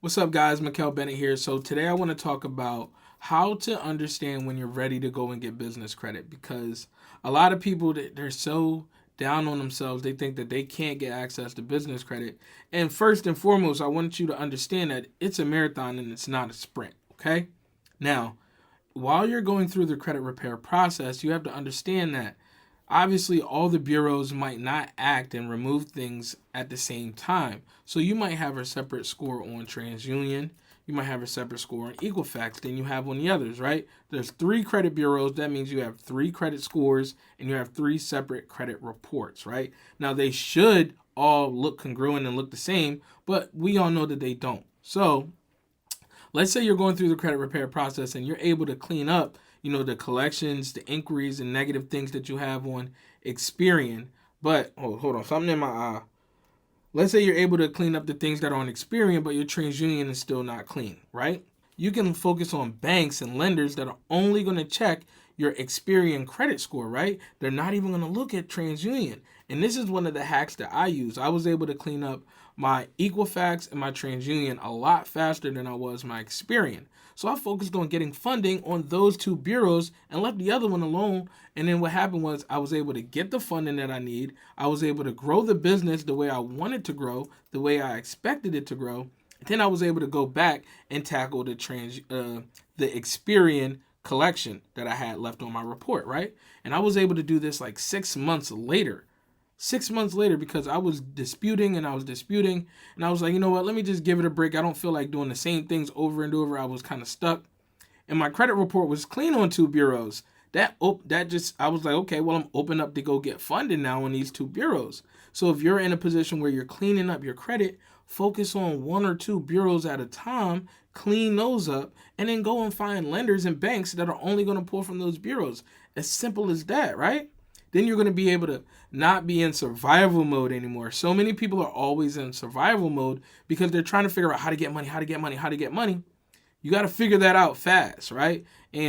What's up, guys? Mikkel Bennett here. So today I want to talk about how to understand when you're ready to go and get business credit, because a lot of people, they're so down on themselves, they think that they can't get access to business credit. And first and foremost, I want you to understand that it's a marathon and it's not a sprint. Okay. Now, while you're going through the credit repair process, you have to understand that obviously all the bureaus might not act and remove things at the same time. So you might have a separate score on TransUnion, you might have a separate score on Equifax than you have on the others, right? There's 3 credit bureaus. That means you have 3 credit scores and you have 3 separate credit reports, right? Now they should all look congruent and look the same, but we all know that they don't. So let's say you're going through the credit repair process and you're able to clean up, the collections, the inquiries, and negative things that you have on Experian. But hold on, something in my eye. Let's say you're able to clean up the things that are on Experian, but your TransUnion is still not clean, right? You can focus on banks and lenders that are only going to check your Experian credit score, right? They're not even going to look at TransUnion. And this is one of the hacks that I use. I was able to clean up my Equifax and my TransUnion a lot faster than I was my Experian. So I focused on getting funding on those 2 bureaus and left the other one alone. And then what happened was I was able to get the funding that I need. I was able to grow the business the way I wanted to grow, the way I expected it to grow. Then I was able to go back and tackle the Experian collection that I had left on my report, right? And I was able to do this like 6 months later. 6 months later, because I was disputing and I was disputing, and I was like, you know what, let me just give it a break. I don't feel like doing the same things over and over. I was kind of stuck. And my credit report was clean on 2 bureaus. I was like, okay, well, I'm open up to go get funded now on these 2 bureaus. So if you're in a position where you're cleaning up your credit, focus on 1 or 2 bureaus at a time, clean those up, and then go and find lenders and banks that are only going to pull from those bureaus. As simple as that, right? Then you're going to be able to not be in survival mode anymore. So many people are always in survival mode because they're trying to figure out how to get money, how to get money, how to get money. You got to figure that out fast, right? And